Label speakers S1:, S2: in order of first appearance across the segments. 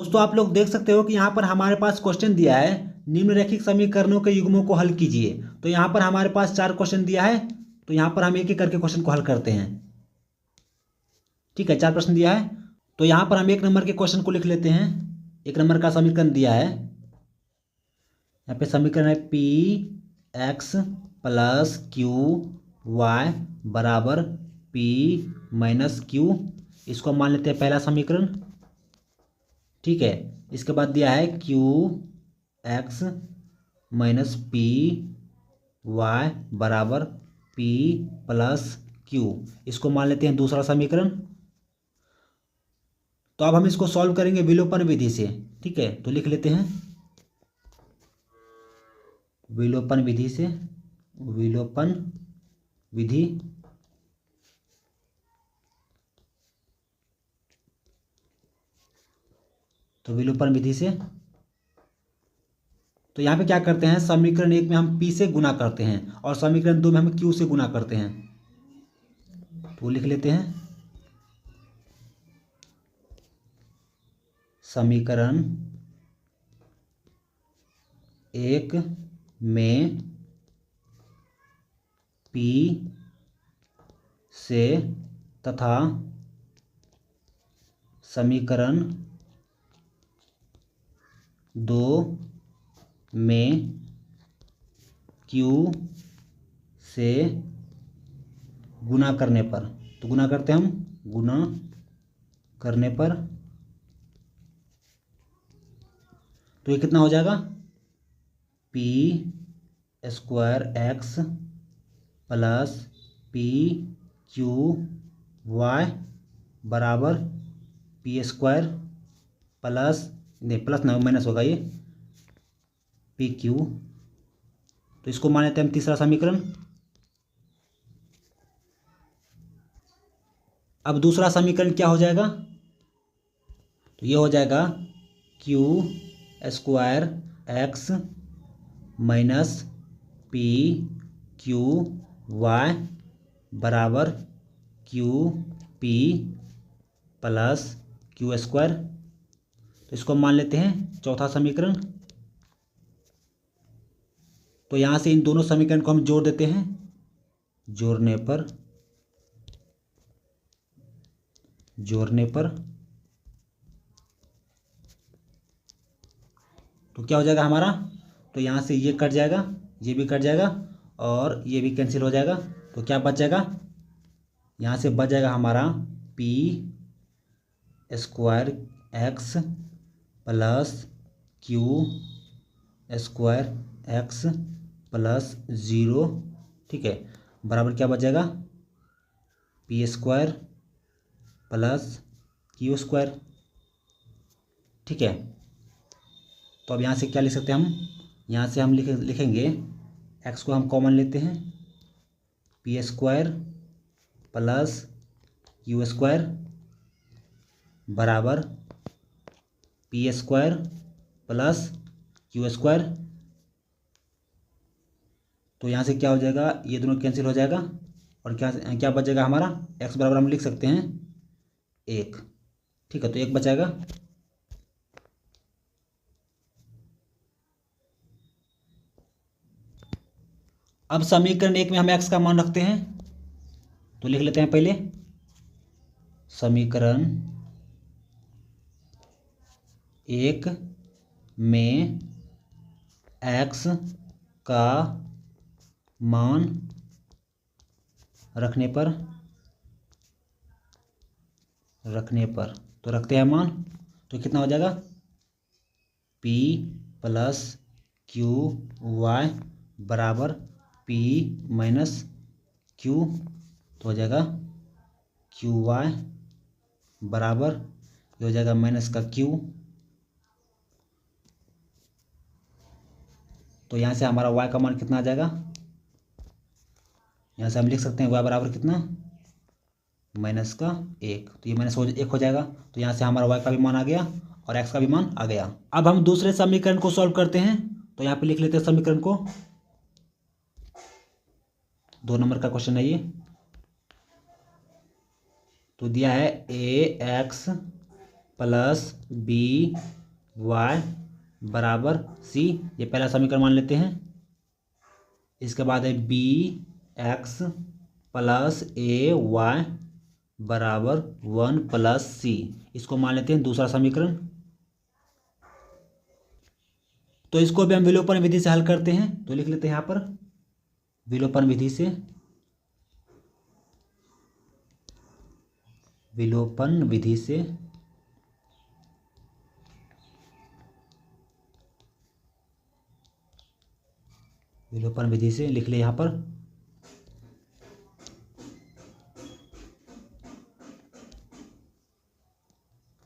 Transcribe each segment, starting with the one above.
S1: दोस्तों आप लोग देख सकते हो कि यहाँ पर हमारे पास क्वेश्चन दिया है, निम्नलिखित समीकरणों के युग्मों को हल कीजिए। तो यहाँ पर हमारे पास 4 क्वेश्चन दिया है, तो यहाँ पर हम एक एक करके क्वेश्चन को हल करते हैं। ठीक है, 4 प्रश्न दिया है, तो यहाँ पर हम 1 नंबर के क्वेश्चन को लिख लेते हैं। 1 नंबर का समीकरण दिया है, यहाँ पे समीकरण है p x plus q y बराबर पी माइनस क्यू। इसको मान लेते हैं पहला समीकरण। ठीक है, इसके बाद दिया है q x minus p y बराबर पी प्लस क्यू। इसको मान लेते हैं दूसरा समीकरण। तो अब हम इसको सॉल्व करेंगे विलोपन विधि से। ठीक है, तो लिख लेते हैं विलोपन विधि से, विलोपन विधि। तो विलोपन विधि से तो यहाँ पे क्या करते हैं, समीकरण 1 में हम p से गुना करते हैं और समीकरण 2 में हम q से गुना करते हैं। तो लिख लेते हैं समीकरण 1 में p से तथा समीकरण 2 में q से गुना करने पर, तो गुना करते हैं हम, गुना करने पर तो ये कितना हो जाएगा, p square x plus p q y बराबर पी स्क्वायर प्लस, नहीं प्लस ना माइनस होगा ये, पी क्यू। तो इसको मान लेते हैं हम तीसरा समीकरण। अब दूसरा समीकरण क्या हो जाएगा, तो ये हो जाएगा q square x minus p q y बराबर q p plus q square. तो इसको मान लेते हैं चौथा समीकरण। तो यहाँ से इन दोनों समीकरण को हम जोड़ देते हैं। जोड़ने पर तो क्या हो जाएगा हमारा, तो यहाँ से ये कट जाएगा, ये भी कट जाएगा और ये भी कैंसिल हो जाएगा। तो क्या बच जाएगा, यहाँ से बच जाएगा हमारा P square x plus q square x plus 0। ठीक है, बराबर क्या बच जाएगा, p square plus q square. ठीक है, तो अब यहाँ से क्या लिख सकते हैं हम, यहाँ से हम लिखेंगे एक्स को हम कॉमन लेते हैं, p square plus q square बराबर p square plus q square. तो यहाँ से क्या हो जाएगा, ये दोनों कैंसिल हो जाएगा और क्या क्या बच जाएगा हमारा, एक्स बराबर हम लिख सकते हैं 1। ठीक है, तो 1 बचाएगा। अब समीकरण 1 में हम एक्स का मान रखते हैं, तो लिख लेते हैं पहले समीकरण 1 में एक्स का मान रखने पर तो रखते हैं मान, तो कितना हो जाएगा, p प्लस क्यू वाई बराबर p माइनस क्यू। तो हो जाएगा क्यू वाई बराबर, ये हो जाएगा माइनस का क्यू। तो यहाँ से हमारा y का मान कितना आ जाएगा, यहाँ से हम लिख सकते हैं y बराबर कितना, माइनस का 1। तो ये माइनस 1 हो जाएगा। तो यहाँ से हमारा y का भी मान आ गया और x का भी मान आ गया। अब हम दूसरे समीकरण को सॉल्व करते हैं। तो यहाँ पे लिख लेते हैं समीकरण को, 2 नंबर का क्वेश्चन है ये। तो दिया है a x plus b y बराबर सी, ये पहला समीकरण मान लेते हैं। इसके बाद है B x plus a Y बराबर 1 प्लस सी, इसको मान लेते हैं दूसरा समीकरण। तो इसको भी हम विलोपन विधि से हल करते हैं, तो लिख लेते हैं यहाँ पर विलोपन विधि से, विलोपन विधि से विलोपन विधि से लिख ले यहाँ पर।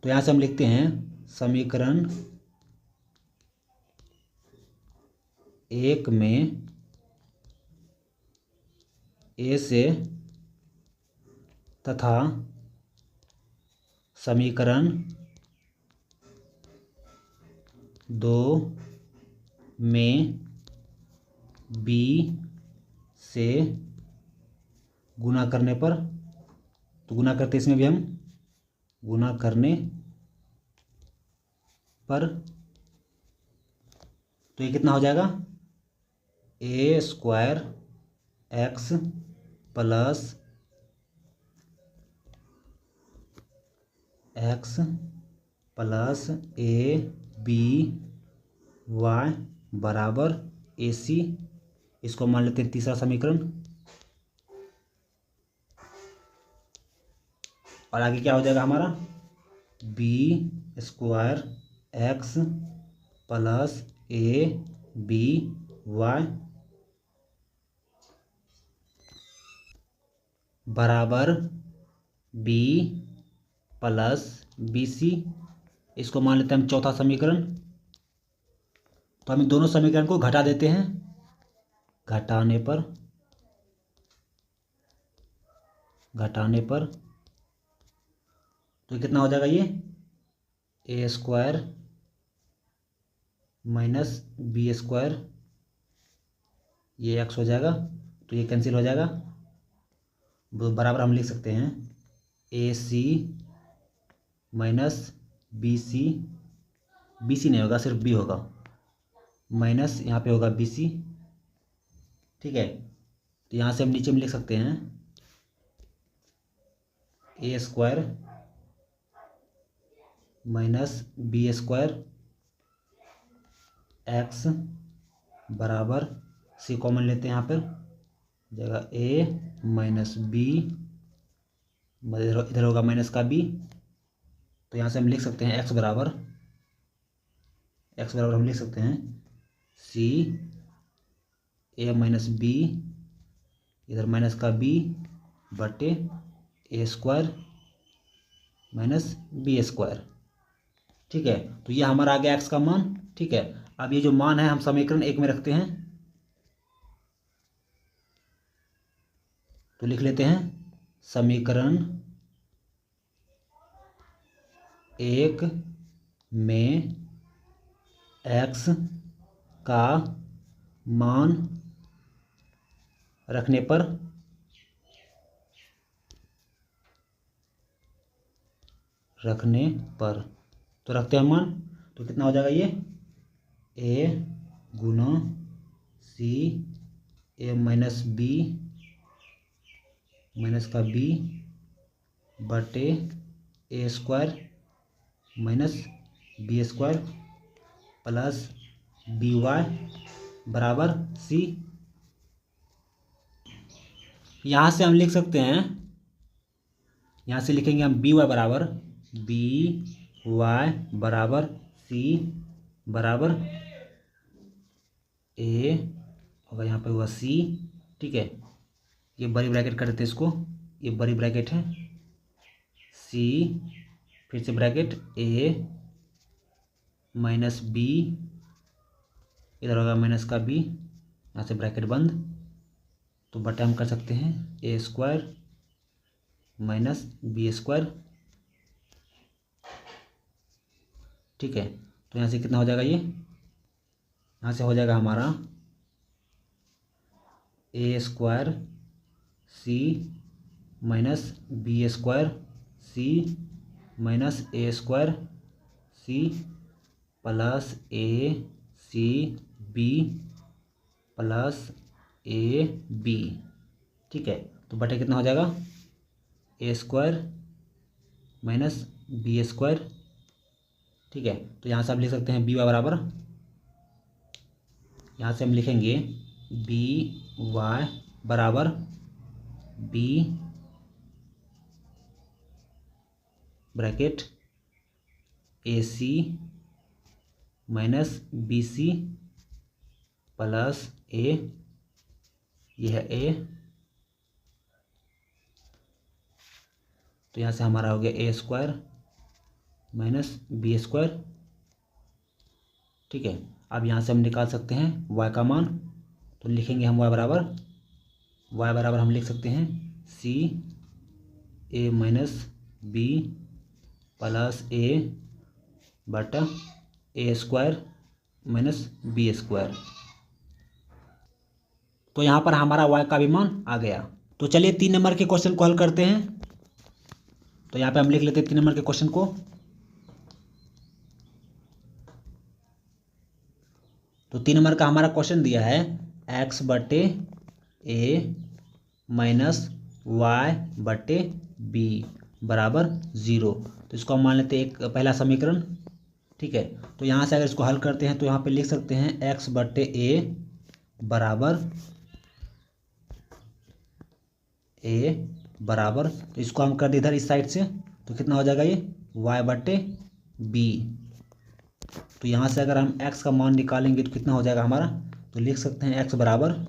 S1: तो यहाँ से हम लिखते हैं समीकरण 1 में ए से तथा समीकरण 2 में बी से गुना करने पर, तो गुना करते इसमें भी हम गुना करने पर, तो ये कितना हो जाएगा a square x plus x plus a b y बराबर ए सी, इसको मान लेते हैं तीसरा समीकरण। और आगे क्या हो जाएगा हमारा b square x plus a b y बराबर बी प्लस बी सी, इसको मान लेते हैं हम चौथा समीकरण। तो हम इन दोनों समीकरण को घटा देते हैं, घटाने पर तो कितना हो जाएगा ये ए स्क्वायर माइनस बी स्क्वायर, ये एक्स हो जाएगा, तो ये कैंसिल हो जाएगा, बराबर हम लिख सकते हैं a c minus b c, b c नहीं होगा सिर्फ बी होगा, माइनस यहाँ पे होगा बी सी। ठीक है, तो यहाँ से हम नीचे में लिख सकते हैं a square minus b square x बराबर सी, कॉमन लेते हैं यहाँ पर जगह ए माइनस बी, इधर होगा माइनस का बी, तो यहाँ से हम लिख सकते हैं एक्स बराबर हम लिख सकते हैं सी ए माइनस बी, इधर माइनस का बी बटे a square minus b square. ठीक है, तो ये हमारा आ गया एक्स का मान। ठीक है, अब ये जो मान है हम समीकरण 1 में रखते हैं, तो लिख लेते हैं समीकरण 1 में एक्स का मान रखने पर तो रखते हैं मान, तो कितना हो जाएगा ये ए गुना c a minus b minus का बी बटे a square minus b square plus b y बराबर सी। यहाँ से हम लिख सकते हैं, यहाँ से लिखेंगे हम बी वाई बराबर बी वाई बराबर सी बराबर ए होगा, यहाँ पे हुआ सी। ठीक है, ये बड़ी ब्रैकेट कर देते हैं इसको, ये बड़ी ब्रैकेट है सी, फिर से ब्रैकेट ए माइनस बी, इधर होगा माइनस का बी, यहाँ से ब्रैकेट बंद, तो बटा हम कर सकते हैं a square minus b square. ठीक है, तो यहाँ से कितना हो जाएगा ये, यहाँ से हो जाएगा हमारा a square c minus b square c minus a square c plus a c b plus a b. ठीक है, तो बटे कितना हो जाएगा a square minus b square. ठीक है, तो यहाँ से आप लिख सकते हैं बी वाई बराबर, यहाँ से हम लिखेंगे बी वाई बराबर बी ब्रैकेट ए सी माइनस बी सी प्लस ए, यह है ए, तो यहाँ से हमारा हो गया ए स्क्वायर माइनस बी स्क्वायर। ठीक है, अब यहाँ से हम निकाल सकते हैं y का मान, तो लिखेंगे हम y बराबर हम लिख सकते हैं सी ए माइनस बी प्लस ए बटा ए स्क्वायर माइनस बी स्क्वायर। तो यहाँ पर हमारा y का भी मान आ गया। तो चलिए 3 नंबर के क्वेश्चन को हल करते हैं। तो यहाँ पे हम लिख लेते हैं 3 नंबर के क्वेश्चन को। तो 3 नंबर का हमारा क्वेश्चन दिया है x बटे ए माइनस वाई बटे बी बराबर 0। तो इसको हम मान लेते हैं एक पहला समीकरण। ठीक है, तो यहाँ से अगर इसको हल करते हैं तो यहाँ पे लिख सकते हैं x बटे ए बराबर, तो इसको हम कर दे इधर इस साइड से, तो कितना हो जाएगा ये y बटे बी। तो यहाँ से अगर हम x का मान निकालेंगे तो कितना हो जाएगा हमारा, तो लिख सकते हैं x बराबर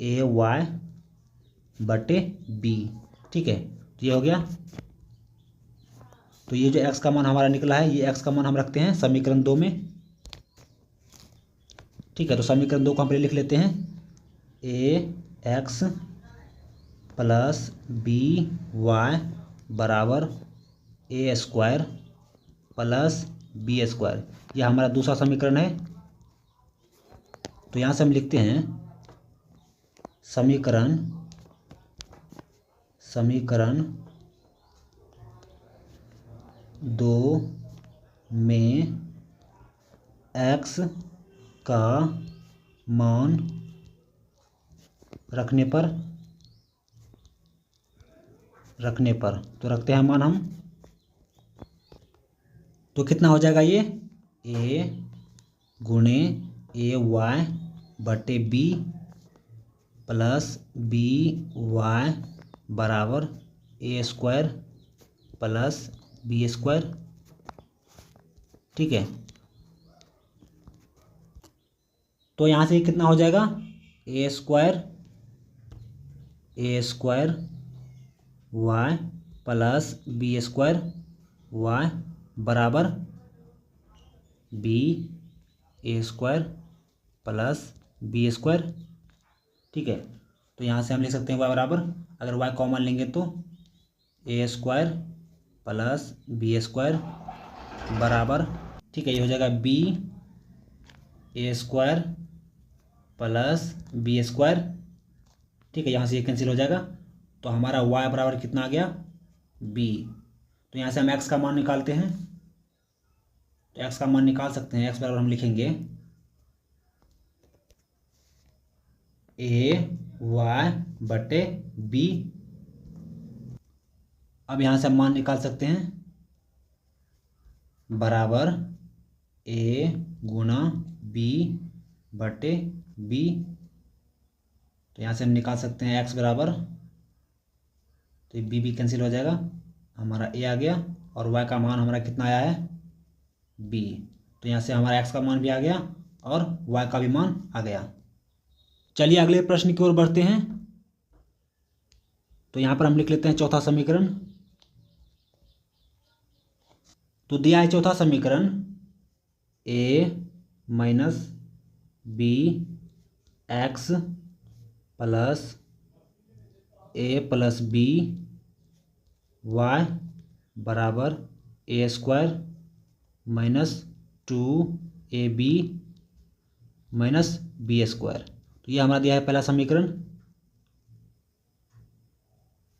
S1: ए वाई बटे बी। ठीक है, तो ये हो गया। तो ये जो x का मान हमारा निकला है, ये x का मान हम रखते हैं समीकरण 2 में। ठीक है, तो समीकरण 2 को हम पहले लिख लेते हैं ए एक्स प्लस बी वाई बराबर a square plus b square, यह हमारा दूसरा समीकरण है। तो यहाँ से हम लिखते हैं समीकरण 2 में x का मान रखने पर तो रखते हैं मान हम, तो कितना हो जाएगा ये ए गुणे ए वाई बटे बी प्लस बी वाई बराबर a square plus b square. ठीक है, तो यहाँ से कितना हो जाएगा a square y plus b square y बराबर b a square plus b square. ठीक है, तो यहाँ से हम लिख सकते हैं y बराबर, अगर y कॉमन लेंगे तो ए स्क्वायर प्लस बी स्क्वायर बराबर, ठीक है, ये हो जाएगा B a square plus b square. ठीक है, यहाँ से ये कैंसिल हो जाएगा, तो हमारा y बराबर कितना आ गया b। तो यहाँ से हम x का मान निकालते हैं, तो x का मान निकाल सकते हैं। x बराबर हम लिखेंगे ए वाई बटे बी। अब यहाँ से हम मान निकाल सकते हैं बराबर ए गुना बी बटे बी। तो यहाँ से हम निकाल सकते हैं x बराबर, तो बी कैंसिल हो जाएगा, हमारा a आ गया और y का मान हमारा कितना आया है b। तो यहाँ से हमारा x का मान भी आ गया और y का भी मान आ गया। चलिए अगले प्रश्न की ओर बढ़ते हैं। तो यहाँ पर हम लिख लेते हैं चौथा समीकरण। तो दिया है चौथा समीकरण a minus b x plus a plus b y बराबर a square minus 2ab minus b square. तो ये हमारा दिया है पहला समीकरण।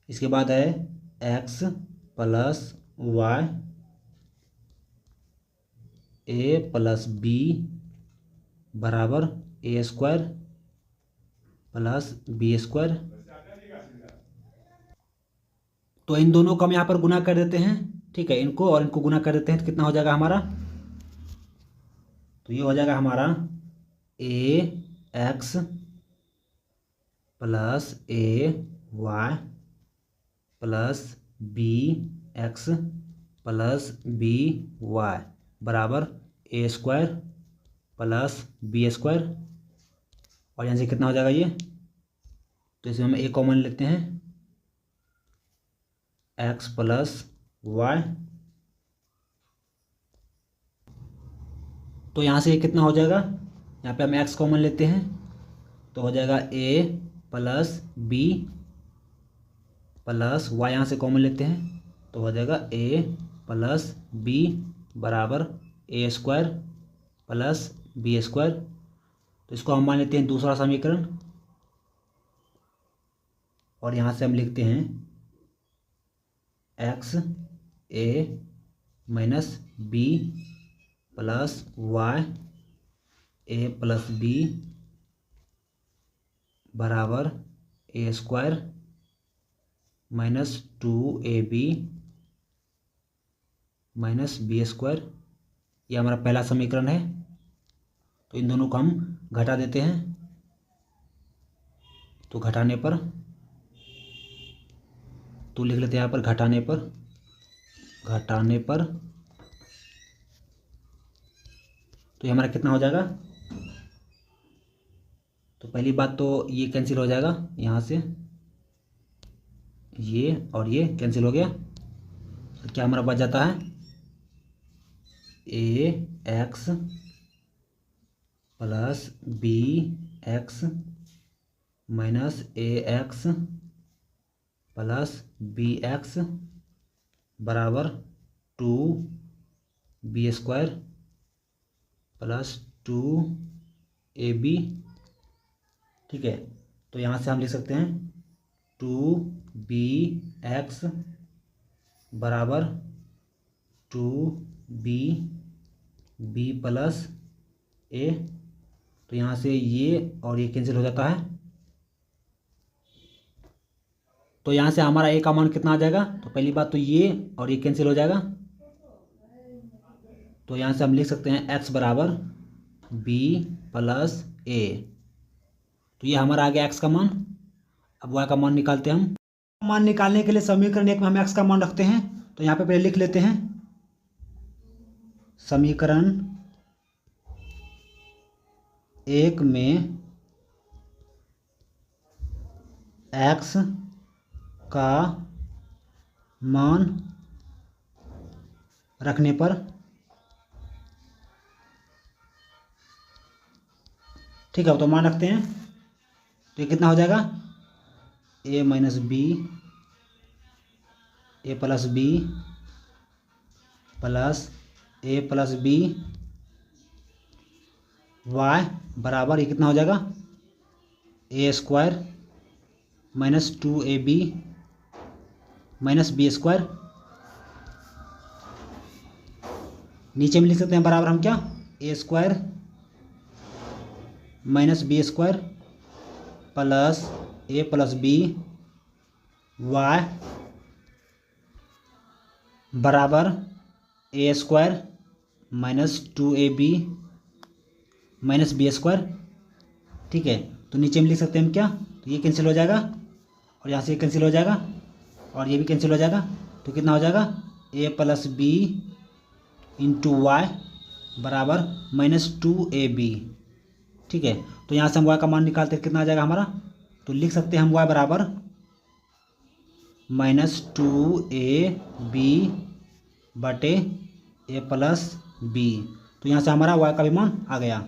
S1: इसके बाद है x plus y a plus b बराबर a square plus b square. तो इन दोनों को हम यहाँ पर गुना कर देते हैं, ठीक है, इनको और इनको गुना कर देते हैं तो कितना हो जाएगा हमारा, तो ये हो जाएगा हमारा a x plus a y plus b x plus b y बराबर a square plus b square. और यहाँ से कितना हो जाएगा ये, तो इसमें हम ए कॉमन लेते हैं, एक्स प्लस वाई, तो यहाँ से ये कितना हो जाएगा, यहाँ पे हम एक्स कॉमन लेते हैं तो हो जाएगा ए प्लस बी प्लस वाई, यहाँ से कॉमन लेते हैं तो हो जाएगा ए प्लस बी बराबर a square plus b square. तो इसको हम मान लेते हैं दूसरा समीकरण और यहाँ से हम लिखते हैं x a minus b plus y a plus b बराबर a square minus 2ab minus b square. ये हमारा पहला समीकरण है। तो इन दोनों को हम घटा देते हैं, तो घटाने पर तो लिख लेते हैं यहाँ पर घटाने पर तो ये हमारा कितना हो जाएगा, तो पहली बात तो ये कैंसिल हो जाएगा, यहाँ से ये और ये कैंसिल हो गया, तो क्या हमारा बच जाता है a x plus b x minus a x plus b x बराबर 2b स्क्वायर प्लस 2ab। ठीक है, तो यहाँ से हम लिख सकते हैं 2bx बराबर 2b प्लस a। तो यहाँ से ये और ये कैंसिल हो जाता है, तो यहाँ से हमारा a का मान कितना आ जाएगा, तो पहली बात तो ये और ये कैंसिल हो जाएगा, तो यहाँ से हम लिख सकते हैं x बराबर b प्लस a। तो ये हमारा आ गया x का मान। अब y का मान निकालते हैं हम। मान निकालने के लिए समीकरण एक में हम x का मान रखते हैं, तो यहाँ पे पहले लिख लेते हैं समीकरण एक में x का मान रखने पर ठीक है, तो मान रखते हैं, तो ये कितना हो जाएगा a minus b a plus b plus a plus b y बराबर ये कितना हो जाएगा a square minus 2ab minus b square. नीचे में लिख सकते हैं बराबर हम क्या, a square minus b square plus a plus b y बराबर a square minus 2ab minus b square. ठीक है, तो नीचे में लिख सकते हैं हम क्या, तो ये कैंसिल हो जाएगा और यहाँ से ये कैंसिल हो जाएगा और ये भी कैंसिल हो जाएगा, तो कितना हो जाएगा ए प्लस बी इंटू वाई बराबर माइनस 2ab। ठीक है, तो यहाँ से हम y का मान निकालते हैं, कितना आ जाएगा हमारा, तो लिख सकते हैं हम y बराबर माइनस 2ab बटे ए प्लस बी। तो यहाँ से हमारा y का भी मान आ गया।